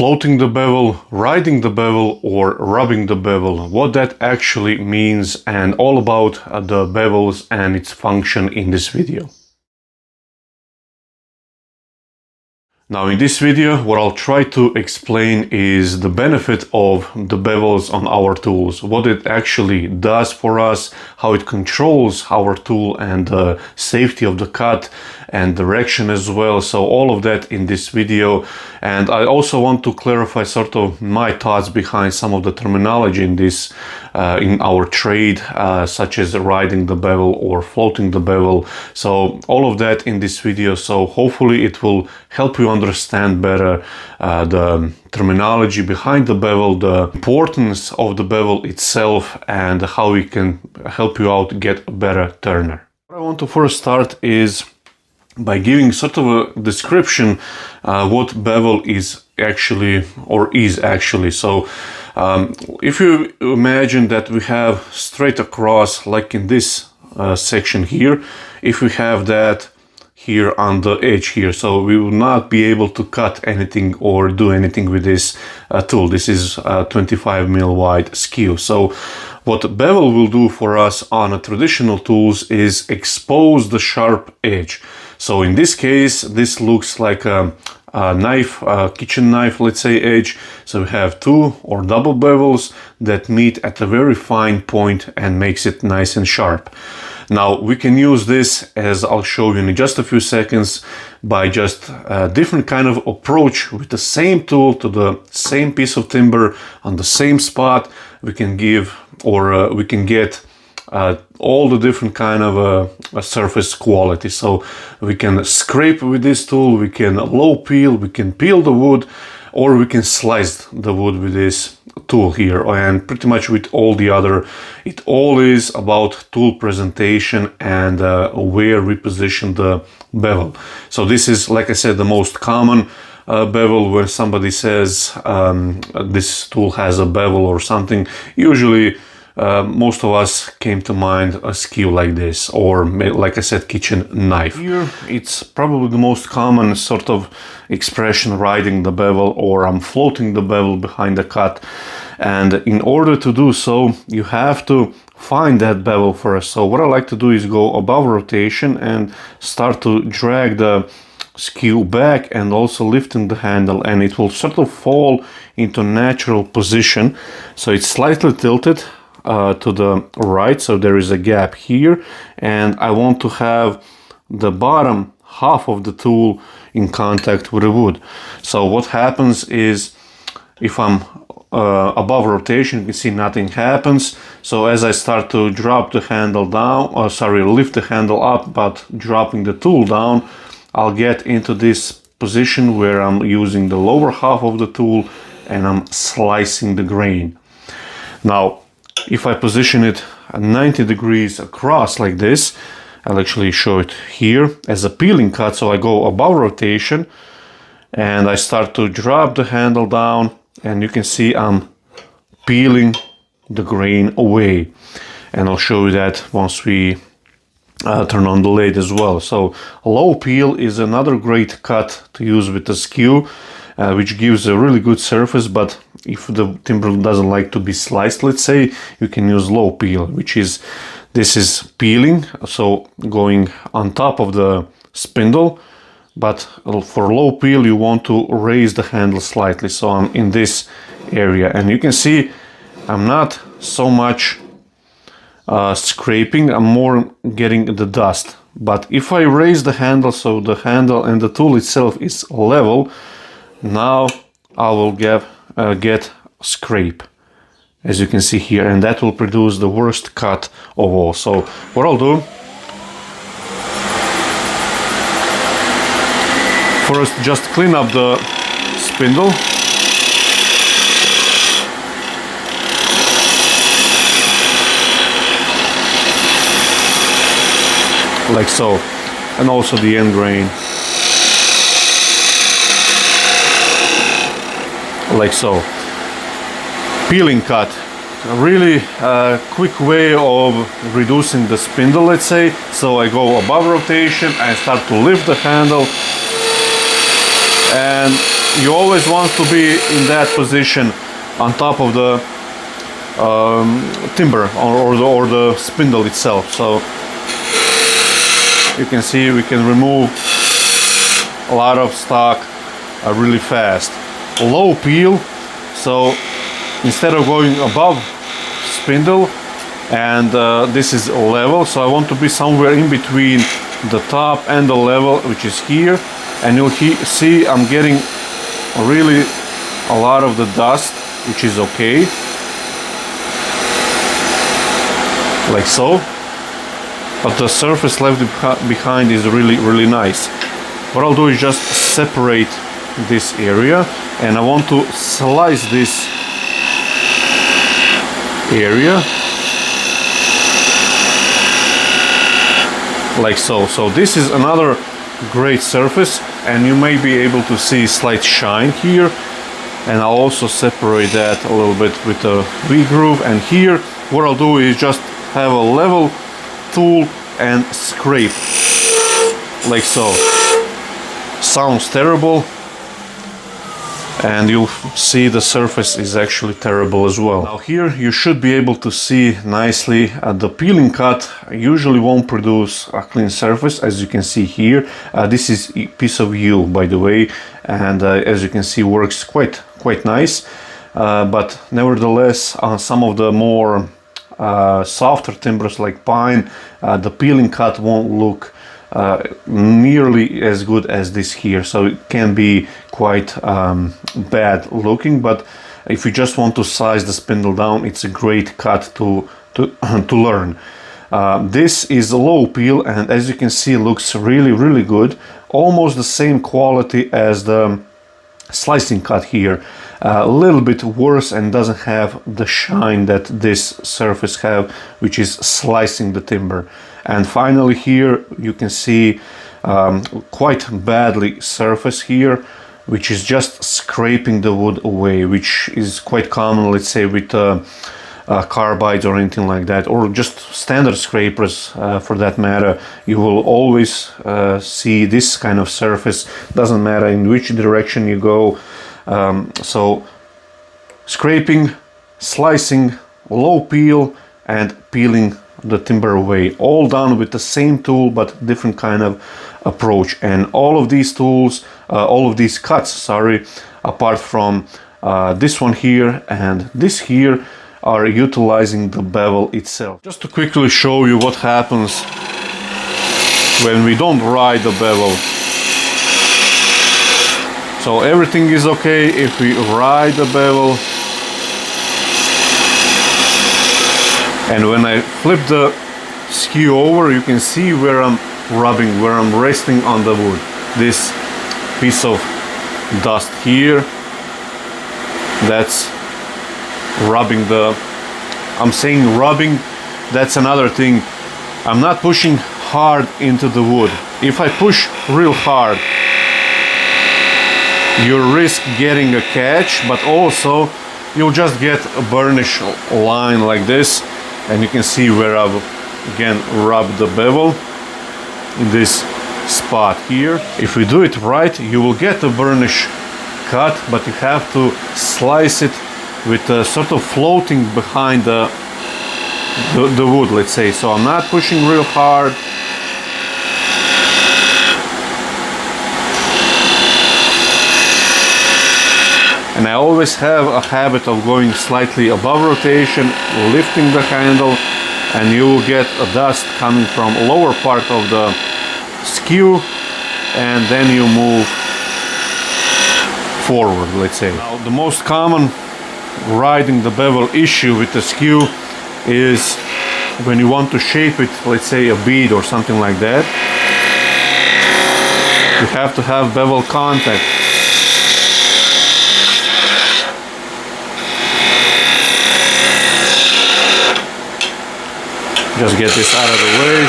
floating the bevel, riding the bevel, or rubbing the bevel, what that actually means, and all about the bevels and its function in this video. Now in this video, what I'll try to explain is the benefit of the bevels on our tools, what it actually does for us, how it controls our tool and the safety of the cut and direction as well. So all of that in this video. And I also want to clarify sort of my thoughts behind some of the terminology in this, in our trade, such as riding the bevel or floating the bevel. So all of that in this video. So hopefully it will help you understand better the terminology behind the bevel, the importance of the bevel itself, and how we can help you out get a better turner. What I want to first start is by giving sort of a description what bevel is actually or is actually. So if you imagine that we have straight across, like in this section here, if we have that here on the edge here, so we will not be able to cut anything or do anything with this tool. This is 25 mil wide skew. So what bevel will do for us on a traditional tools is expose the sharp edge. So in this case, this looks like a knife, kitchen knife, let's say, edge. So we have two or double bevels that meet at a very fine point and makes it nice and sharp. Now we can use this, as I'll show you in just a few seconds, by just a different kind of approach with the same tool to the same piece of timber on the same spot. We can give, or we can get all the different kind of surface quality. So we can scrape with this tool, we can low peel, we can peel the wood, or we can slice the wood with this tool here. And pretty much with all the other, it all is about tool presentation and where we position the bevel. So this is, like I said, the most common bevel. When somebody says this tool has a bevel or something, usually most of us came to mind a skew like this, or like I said, kitchen knife. Here it's probably the most common sort of expression, riding the bevel, or I'm floating the bevel behind the cut. And in order to do so, you have to find that bevel first. So what I like to do is go above rotation and start to drag the skew back and also lifting the handle, and it will sort of fall into natural position. So it's slightly tilted to the right, so there is a gap here, and I want to have the bottom half of the tool in contact with the wood. So what happens is, if I'm above rotation, you can see nothing happens. So as I start to drop the handle down, or sorry, lift the handle up but dropping the tool down, I'll get into this position where I'm using the lower half of the tool and I'm slicing the grain. Now if I position it at 90 degrees across like this, I'll actually show it here as a peeling cut. So I go above rotation and I start to drop the handle down, and you can see I'm peeling the grain away. And I'll show you that once we turn on the lathe as well. So low peel is another great cut to use with the skew, which gives a really good surface. But if the timber doesn't like to be sliced, let's say, you can use low peel, which is, this is peeling, so going on top of the spindle. But for low peel, you want to raise the handle slightly. So I'm in this area, and you can see I'm not so much scraping, I'm more getting the dust. But if I raise the handle, so the handle and the tool itself is level, now I will get scrape, as you can see here, and that will produce the worst cut of all. So what I'll do, first just clean up the spindle. Like so, and also the end grain. Like so. Peeling cut, a really quick way of reducing the spindle, let's say. So I go above rotation, I start to lift the handle, and you always want to be in that position on top of the timber or the spindle itself. So you can see we can remove a lot of stock really fast. Low peel, so instead of going above spindle, and this is level, so I want to be somewhere in between the top and the level, which is here, and you'll see I'm getting really a lot of the dust, which is okay, like so, but the surface left behind is really nice. What I'll do is just separate this area, and I want to slice this area like so. So this is another great surface, and you may be able to see slight shine here, and I'll also separate that a little bit with a V-groove. And here what I'll do is just have a level tool and scrape like so. Sounds terrible, and you'll see the surface is actually terrible as well. Now here you should be able to see nicely the peeling cut usually won't produce a clean surface, as you can see here. This is a piece of yew, by the way, and as you can see works quite nice, but nevertheless on some of the more softer timbers like pine, the peeling cut won't look nearly as good as this here, so it can be quite bad looking. But if you just want to size the spindle down, it's a great cut to learn. This is a low peel, and as you can see looks really good, almost the same quality as the slicing cut here, a little bit worse, and doesn't have the shine that this surface have, which is slicing the timber. And finally here you can see quite badly surface here, which is just scraping the wood away, which is quite common, let's say with carbides or anything like that, or just standard scrapers for that matter. You will always see this kind of surface, doesn't matter in which direction you go. So scraping, slicing, low peel, and peeling the timber away, all done with the same tool but different kind of approach. And all of these tools, all of these cuts, sorry, apart from this one here and this here, are utilizing the bevel itself. Just to quickly show you what happens when we don't ride the bevel. So everything is okay if we ride the bevel, and when I flip the skew over, you can see where I'm rubbing, where I'm resting on the wood. This piece of dust here, that's rubbing the, I'm saying rubbing, that's another thing. I'm not pushing hard into the wood. If I push real hard, you risk getting a catch, but also you'll just get a burnish line like this. And you can see where I've again rubbed the bevel in this spot here. If we do it right, you will get a burnish cut, but you have to slice it with a sort of floating behind the wood, let's say. So I'm not pushing real hard. And I always have a habit of going slightly above rotation, lifting the handle, and you will get a dust coming from lower part of the skew, and then you move forward, let's say. Now, the most common riding the bevel issue with the skew is when you want to shape it, let's say a bead or something like that. You have to have bevel contact. Just get this out of the way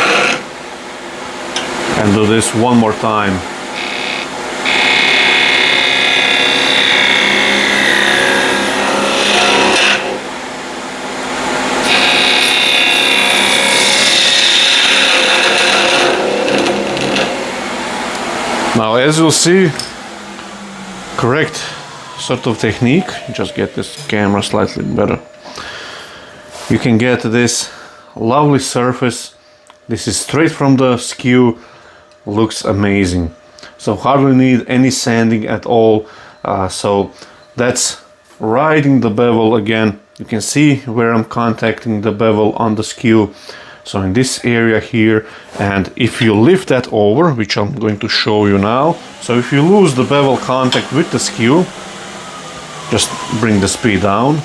and do this one more time. Now, as you'll see, correct sort of technique, just get this camera slightly better, you can get this lovely surface. This is straight from the skew, looks amazing. So hardly need any sanding at all. So that's riding the bevel again. You can see where I'm contacting the bevel on the skew. So in this area here, and if you lift that over, which I'm going to show you now. So if you lose the bevel contact with the skew, just bring the speed down.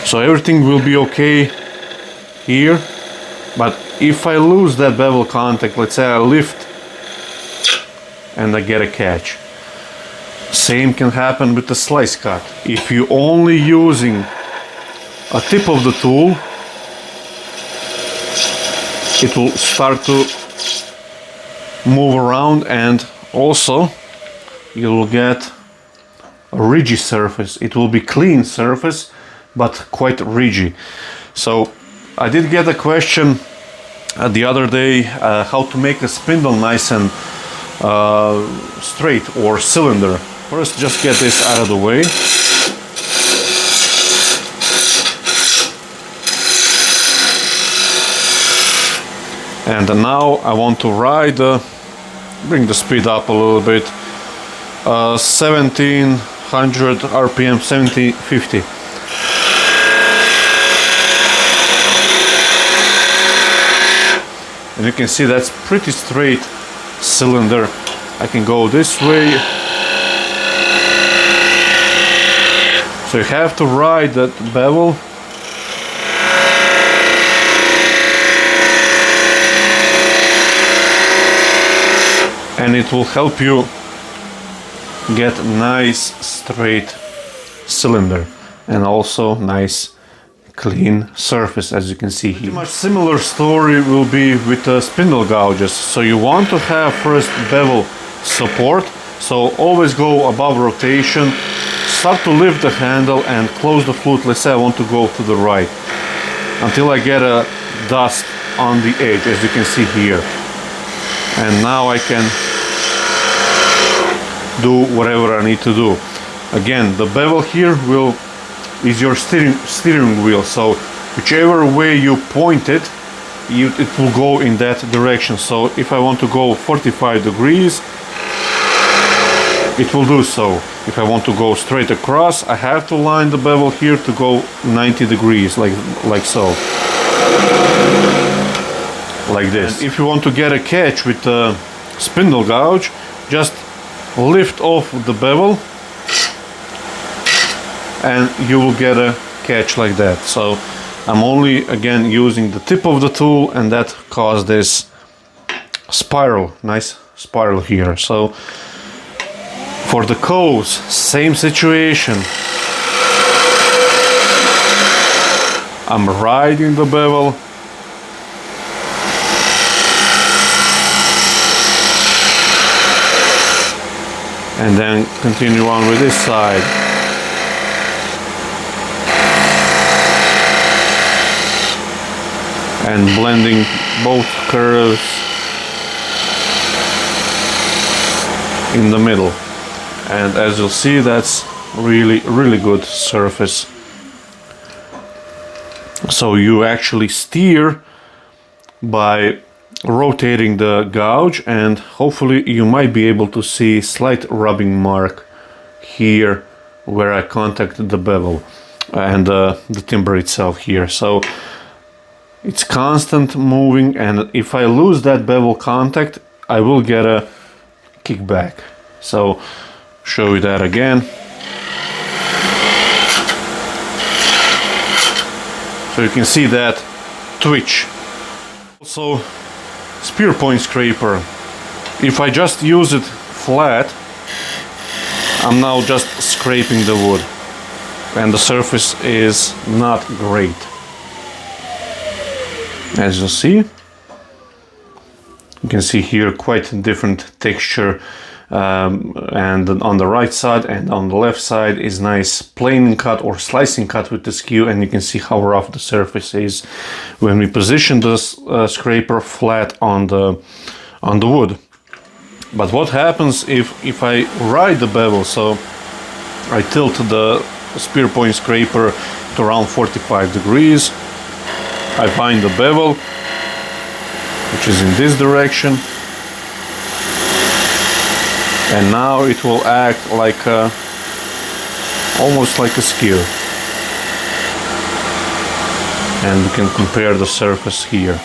So everything will be okay here. But if I lose that bevel contact, let's say I lift and I get a catch. Same can happen with the slice cut. If you're only using a tip of the tool, it will start to move around, and also you will get a ridgy surface. It will be clean surface, but quite ridgy. So I did get a question the other day how to make a spindle nice and straight or cylinder. First, just get this out of the way. And now I want to ride, bring the speed up a little bit, 1700 RPM, 1750. And you can see that's pretty straight cylinder. I can go this way. So you have to ride that bevel. And it will help you get nice straight cylinder and also nice clean surface, as you can see here. Pretty much similar story will be with the spindle gouges. So you want to have first bevel support, so always go above rotation, start to lift the handle and close the flute. Let's say I want to go to the right until I get a dust on the edge, as you can see here. And now I can do whatever I need to do. Again, the bevel here is your steering wheel, so whichever way you point it, it will go in that direction. So if I want to go 45 degrees, it will do so. If I want to go straight across, I have to line the bevel here to go 90 degrees, like so. Like this. And if you want to get a catch with the spindle gouge, just lift off the bevel and you will get a catch like that. So I'm only again using the tip of the tool, and that caused this spiral, nice spiral here. So for the coves, same situation. I'm riding the bevel and then continue on with this side. And blending both curves in the middle. And as you'll see, that's really good surface. So you actually steer by rotating the gouge, and hopefully you might be able to see slight rubbing mark here where I contacted the bevel and the timber itself here. So it's constant moving, and if I lose that bevel contact, I will get a kickback. So show you that again. So you can see that twitch. Also, spear point scraper. If I just use it flat, I'm now just scraping the wood, and the surface is not great. As you see, you can see here quite different texture, and on the right side and on the left side is nice planing cut or slicing cut with the skew, and you can see how rough the surface is when we position the scraper flat on the wood. But what happens if I ride the bevel? So I tilt the spear point scraper to around 45 degrees. I find the bevel, which is in this direction, and now it will act like almost like a skew. And we can compare the surface here.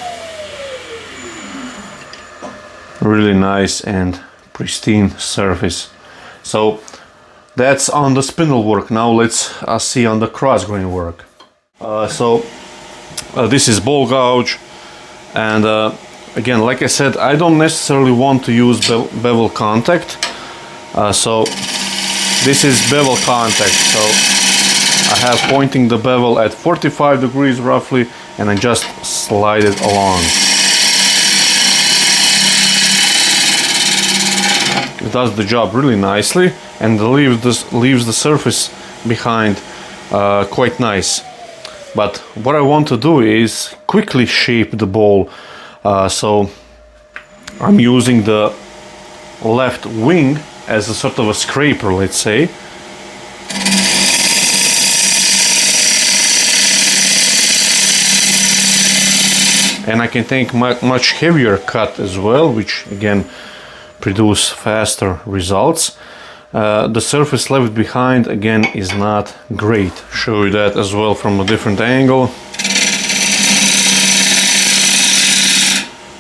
Really nice and pristine surface. So that's on the spindle work. Now let's see on the cross grain work. This is ball gouge, and again, like I said, I don't necessarily want to use bevel contact. So this is bevel contact. So I have pointing the bevel at 45 degrees roughly, and I just slide it along. It does the job really nicely and leaves the surface behind quite nice. But what I want to do is quickly shape the ball. So I'm using the left wing as a sort of a scraper, let's say. And I can take much heavier cut as well, which again produce faster results. The surface left behind again is not great. Show you that as well from a different angle.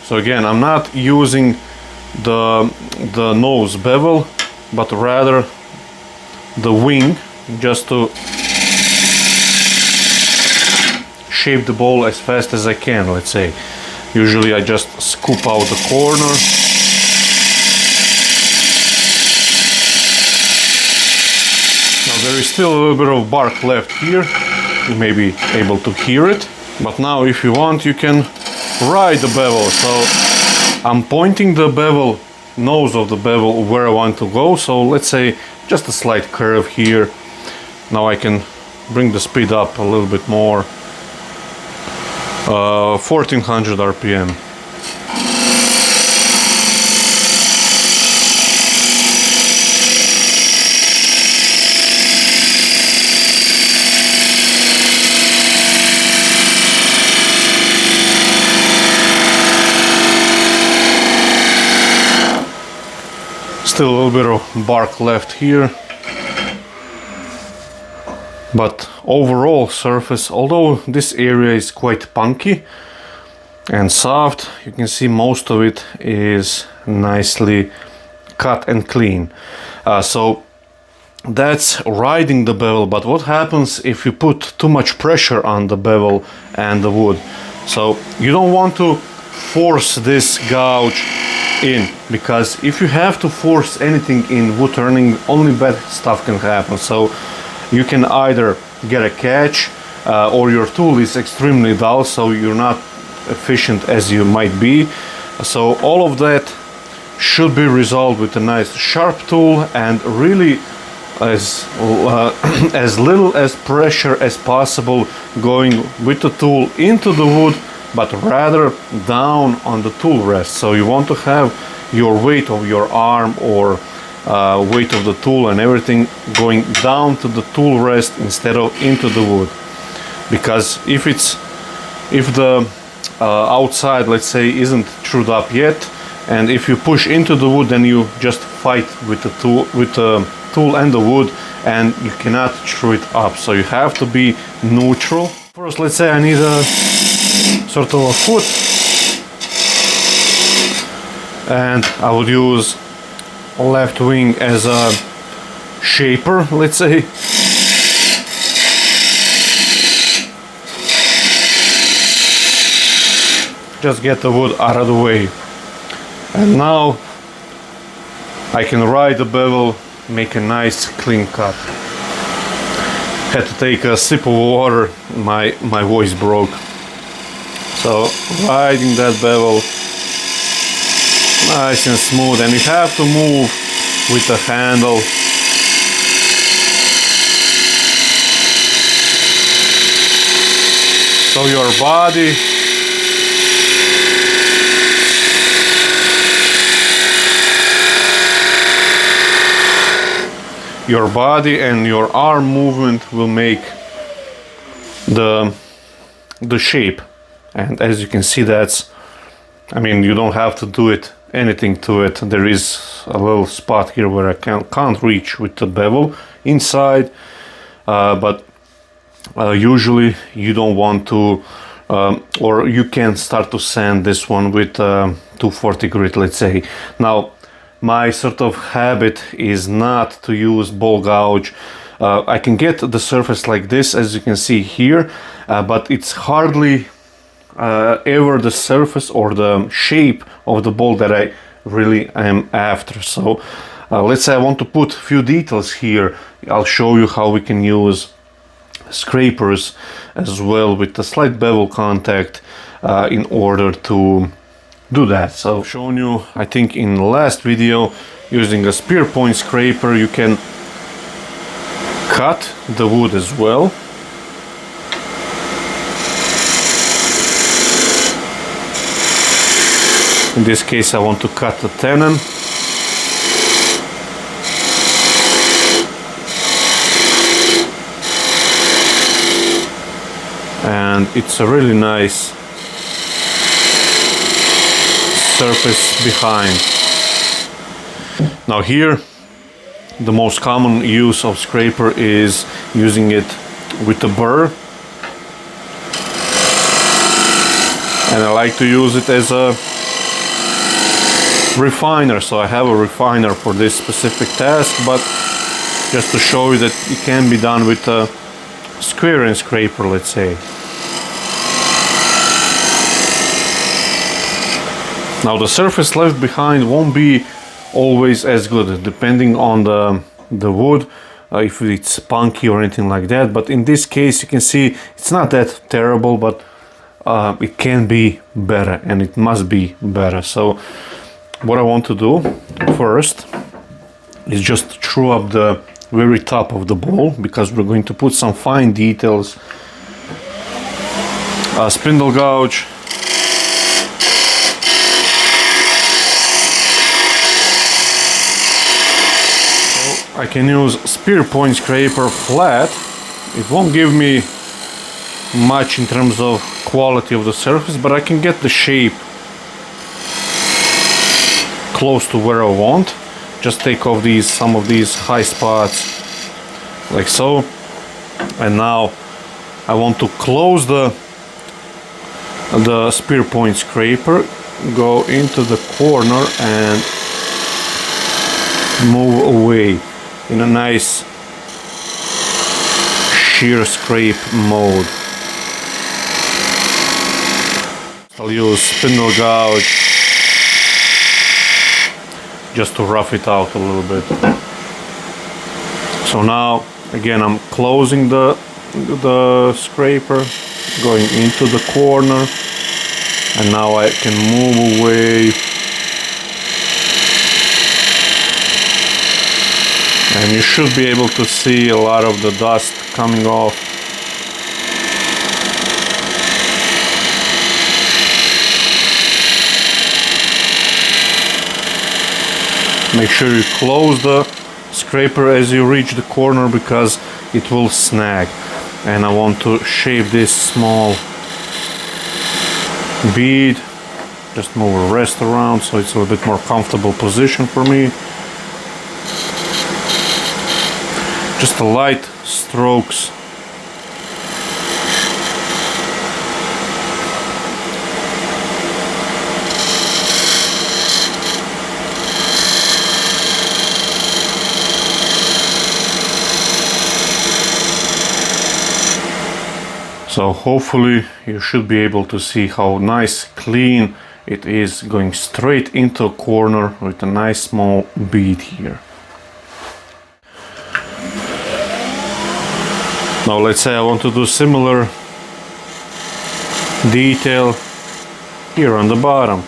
So again, I'm not using the nose bevel, but rather the wing, just to shape the ball as fast as I can, let's say. Usually I just scoop out the corner. There is still a little bit of bark left here. You may be able to hear it. But now if you want, you can ride the bevel. So I'm pointing the bevel, nose of the bevel, where I want to go. So let's say just a slight curve here. Now I can bring the speed up a little bit more. 1400 RPM. Still a little bit of bark left here, but overall surface, although this area is quite punky and soft, you can see most of it is nicely cut and clean. So that's riding the bevel. But what happens if you put too much pressure on the bevel and the wood? So you don't want to force this gouge in, because if you have to force anything in wood turning, only bad stuff can happen. So you can either get a catch or your tool is extremely dull, so you're not efficient as you might be. So all of that should be resolved with a nice sharp tool, and really as little as pressure as possible going with the tool into the wood, but rather down on the tool rest. So you want to have your weight of your arm or weight of the tool and everything going down to the tool rest instead of into the wood. Because if the outside, let's say, isn't trued up yet, and if you push into the wood, then you just fight with the tool and the wood, and you cannot true it up. So you have to be neutral. First, let's say I need a sort of a foot, and I would use left wing as a shaper, let's say. Just get the wood out of the way. And now I can ride the bevel, make a nice clean cut. Had to take a sip of water, my voice broke. So riding that bevel nice and smooth, and you have to move with the handle. So your body . your body and your arm movement will make the shape. And as you can see, that's, I mean, you don't have to do anything to it. There is a little spot here where I can't reach with the bevel inside, but usually you don't want to, or you can start to sand this one with 240 grit, let's say. Now, my sort of habit is not to use ball gouge. I can get the surface like this, as you can see here, but it's hardly ever the surface or the shape of the ball that I really am after. So let's say I want to put a few details here. I'll show you how we can use scrapers as well with the slight bevel contact in order to do that. So I've shown you, I think in the last video, using a spear point scraper you can cut the wood as well. In this case I want to cut the tenon. And it's a really nice surface behind. Now here, the most common use of scraper is using it with a burr. And I like to use it as a refiner, so I have a refiner for this specific task, but just to show you that it can be done with a square and scraper, let's say. Now the surface left behind won't be always as good, depending on the wood, if it's spunky or anything like that, but in this case you can see it's not that terrible, but it can be better, and it must be better. So what I want to do first is just true up the very top of the ball, because we're going to put some fine details. Spindle gouge, so I can use spear point scraper flat. It won't give me much in terms of quality of the surface, but I can get the shape close to where I want. Just take off some of these high spots, like so. And now I want to close the spear point scraper, go into the corner and move away in a nice shear scrape mode. I'll use spindle gouge just to rough it out a little bit. So now again I'm closing the scraper, going into the corner, and now I can move away, and you should be able to see a lot of the dust coming off. Make sure you close the scraper as you reach the corner, because it will snag. And I want to shave this small bead, just move the rest around so it's a little bit more comfortable position for me. Just the light strokes. So hopefully you should be able to see how nice, clean it is, going straight into a corner with a nice small bead here. Now let's say I want to do similar detail here on the bottom.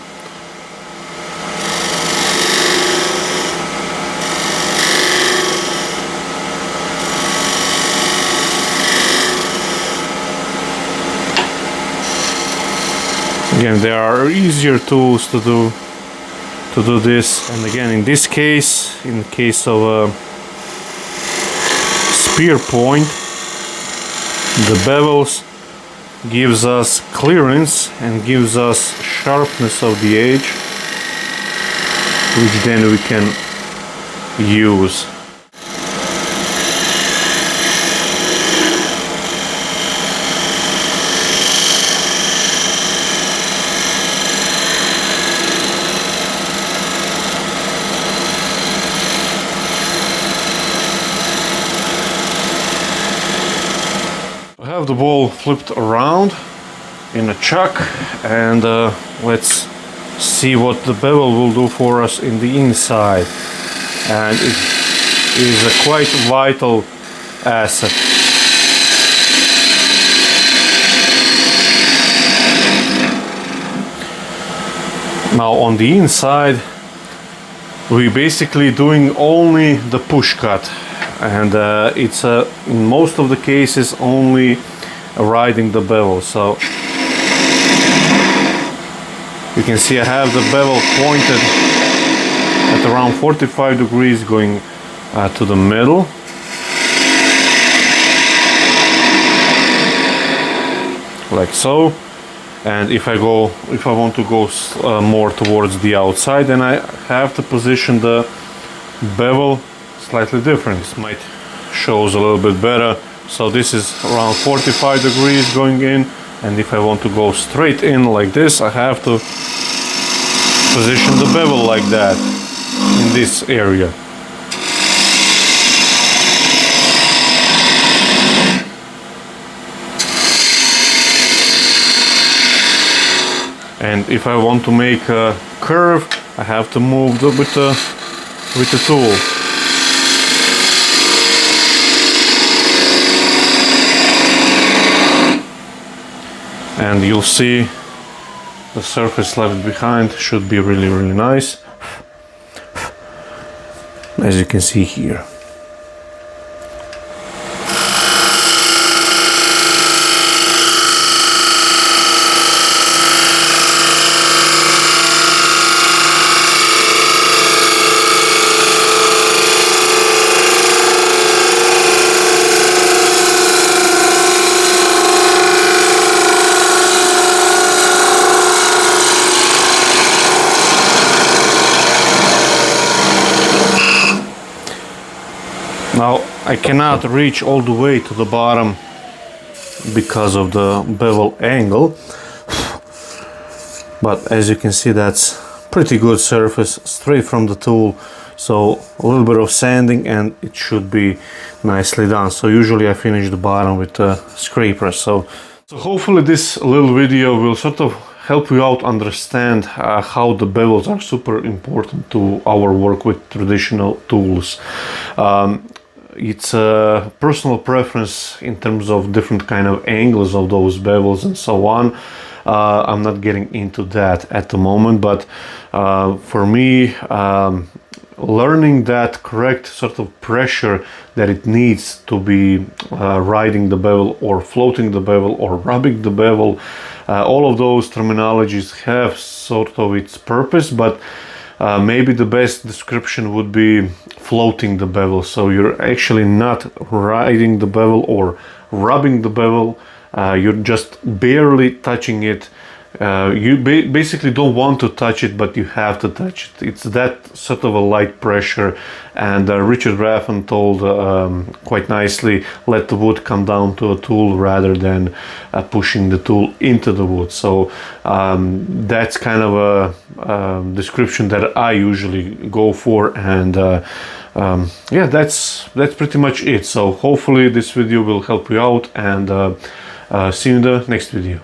Again, there are easier tools to do this, and again in this case, in the case of spear point, the bevels gives us clearance and gives us sharpness of the edge, which then we can use. I have the ball flipped around in a chuck, and let's see what the bevel will do for us in the inside. And it is a quite vital asset. Now on the inside we're basically doing only the push cut, and it's in most of the cases only riding the bevel. So you can see I have the bevel pointed at around 45 degrees going to the middle. Like so. And if I want to go more towards the outside, then I have to position the bevel slightly different. This might shows a little bit better. So this is around 45 degrees going in, and if I want to go straight in like this, I have to position the bevel like that in this area. And if I want to make a curve, I have to move with the tool. And you'll see the surface left behind should be really, really nice, as you can see here. Now I cannot reach all the way to the bottom because of the bevel angle, but as you can see, that's pretty good surface straight from the tool. So a little bit of sanding and it should be nicely done. So usually I finish the bottom with a scraper. So hopefully this little video will sort of help you out understand how the bevels are super important to our work with traditional tools. It's a personal preference in terms of different kind of angles of those bevels and so on. I'm not getting into that at the moment, but for me, learning that correct sort of pressure that it needs to be riding the bevel or floating the bevel or rubbing the bevel, all of those terminologies have sort of its purpose, but maybe the best description would be floating the bevel. So you're actually not riding the bevel or rubbing the bevel, you're just barely touching it. You basically don't want to touch it, but you have to touch it. It's that sort of a light pressure, and Richard Raffan told quite nicely, let the wood come down to a tool rather than pushing the tool into the wood. So that's kind of a description that I usually go for, and yeah, that's pretty much it. So hopefully this video will help you out, and see you in the next video.